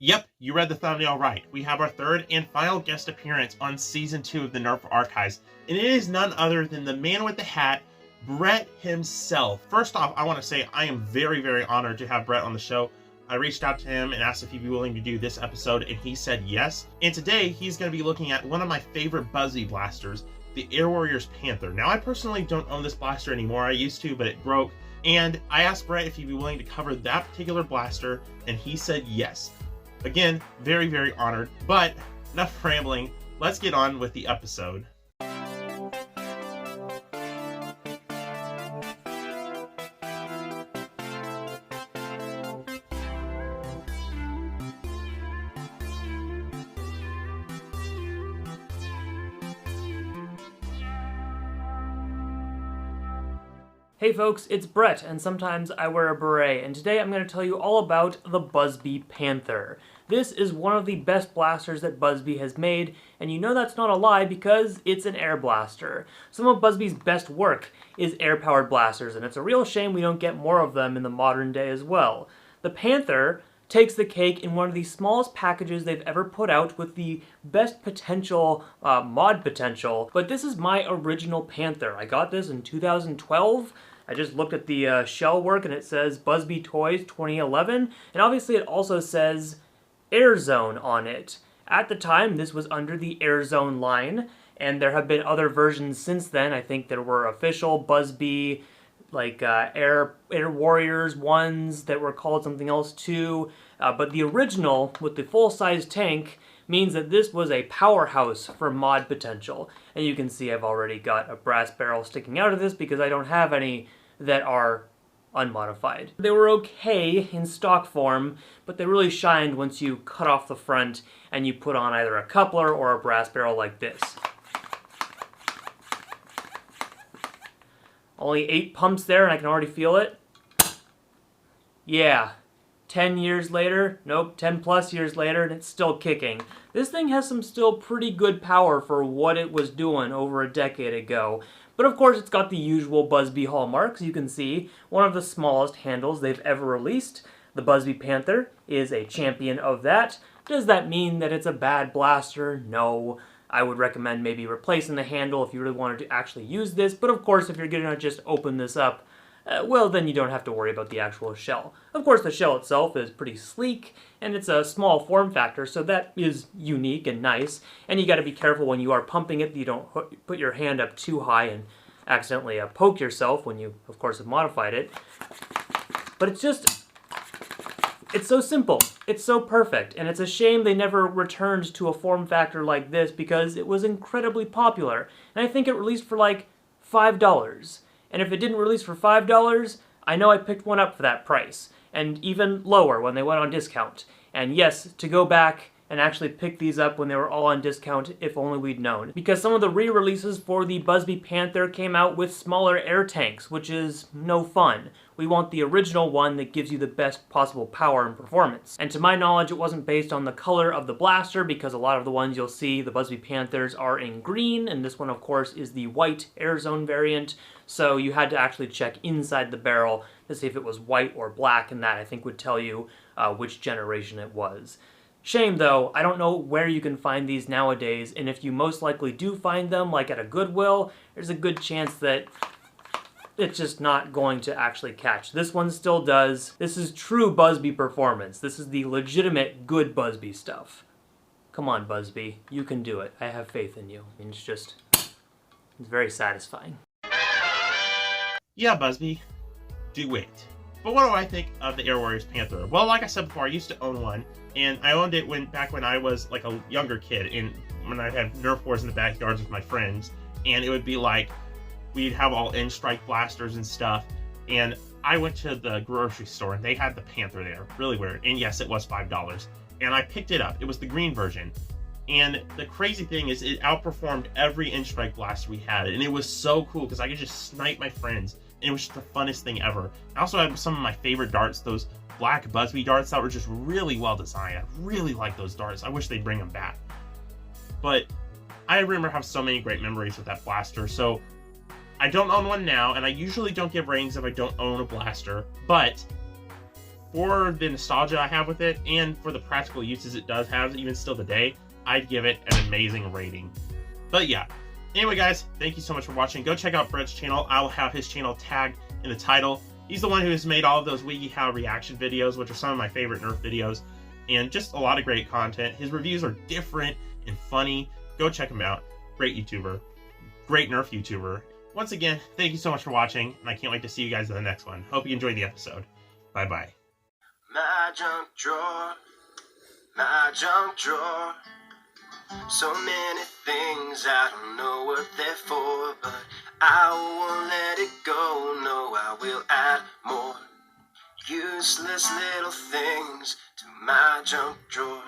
Yep, you read the thumbnail right. We have our third and final guest appearance on Season 2 of the Nerf Archives, and it is none other than the man with the hat, Brett himself. First off, I want to say I am very, very honored to have Brett on the show. I reached out to him and asked if he'd be willing to do this episode, and he said yes. And today, he's going to be looking at one of my favorite BuzzBee blasters, the Air Warriors Panther. Now, I personally don't own this blaster anymore. I used to, but it broke. And I asked Brett if he'd be willing to cover that particular blaster, and he said yes. Again, very, very honored, but enough rambling. Let's get on with the episode. Hey folks, it's Brett, and sometimes I wear a beret, and today I'm going to tell you all about the BuzzBee Panther. This is one of the best blasters that BuzzBee has made, and you know that's not a lie because it's an air blaster. Some of BuzzBee's best work is air-powered blasters, and it's a real shame we don't get more of them in the modern day as well. The Panther takes the cake in one of the smallest packages they've ever put out with the best potential, mod potential, but this is my original Panther. I got this in 2012. I just looked at the shell work and it says BuzzBee Toys 2011, and obviously it also says Air Zone on it. At the time, this was under the Air Zone line, and there have been other versions since then. I think there were official BuzzBee, like Air Warriors ones that were called something else too, but the original with the full-size tank means that this was a powerhouse for mod potential. And you can see I've already got a brass barrel sticking out of this because I don't have any that are unmodified. They were okay in stock form, but they really shined once you cut off the front and you put on either a coupler or a brass barrel like this. Only 8 pumps there and I can already feel it. Yeah. 10 years later, nope, 10 plus years later, and it's still kicking. This thing has some still pretty good power for what it was doing over a decade ago. But of course it's got the usual BuzzBee hallmarks. You can see one of the smallest handles they've ever released. The BuzzBee Panther is a champion of that. Does that mean that it's a bad blaster? No. I would recommend maybe replacing the handle if you really wanted to actually use this, but of course if you're going to just open this up, well, then you don't have to worry about the actual shell. Of course, the shell itself is pretty sleek, and it's a small form factor, so that is unique and nice. And you got to be careful when you are pumping it that you don't put your hand up too high and accidentally poke yourself when you, of course, have modified it. But it's so simple. It's so perfect, and it's a shame they never returned to a form factor like this because it was incredibly popular. And I think it released for like $5. And if it didn't release for $5, I know I picked one up for that price, and even lower when they went on discount. And yes, to go back and actually pick these up when they were all on discount, if only we'd known. Because some of the re-releases for the BuzzBee Panther came out with smaller air tanks, which is no fun. We want the original one that gives you the best possible power and performance. And to my knowledge, it wasn't based on the color of the blaster, because a lot of the ones you'll see, the BuzzBee Panthers, are in green, and this one, of course, is the white Air Zone variant. So you had to actually check inside the barrel to see if it was white or black, and that, I think, would tell you which generation it was. Shame though, I don't know where you can find these nowadays, and if you most likely do find them, like at a Goodwill, there's a good chance that it's just not going to actually catch. This one still does. This is true BuzzBee performance. This is the legitimate good BuzzBee stuff. Come on, BuzzBee, you can do it. I have faith in you. I mean, it's very satisfying. Yeah, BuzzBee, do it. But what do I think of the Air Warriors Panther? Well, like I said before, I used to own one, and I owned it back when I was like a younger kid, and when I'd have Nerf wars in the backyards with my friends, and it would be like, we'd have all N-Strike blasters and stuff, and I went to the grocery store, and they had the Panther there. Really weird. And yes, it was $5. And I picked it up. It was the green version. And the crazy thing is, it outperformed every N-Strike blaster we had, and it was so cool, because I could just snipe my friends. And it was just the funnest thing ever. I also had some of my favorite darts, those black BuzzBee darts that were just really well designed. I really like those darts. I wish they'd bring them back. But I remember having so many great memories with that blaster. So I don't own one now, and I usually don't give ratings if I don't own a blaster. But for the nostalgia I have with it and for the practical uses it does have, even still today, I'd give it an amazing rating. But yeah, anyway guys, thank you so much for watching. Go check out Brett's channel. I'll have his channel tagged in the title. He's the one who has made all of those WikiHow reaction videos, which are some of my favorite Nerf videos, and just a lot of great content. His reviews are different and funny. Go check him out. Great YouTuber. Great Nerf YouTuber. Once again, thank you so much for watching, and I can't wait to see you guys in the next one. Hope you enjoyed the episode. Bye-bye. My junk drawer. So many things I don't know what they're for, but I won't let it go. No, I will add more useless little things to my junk drawer.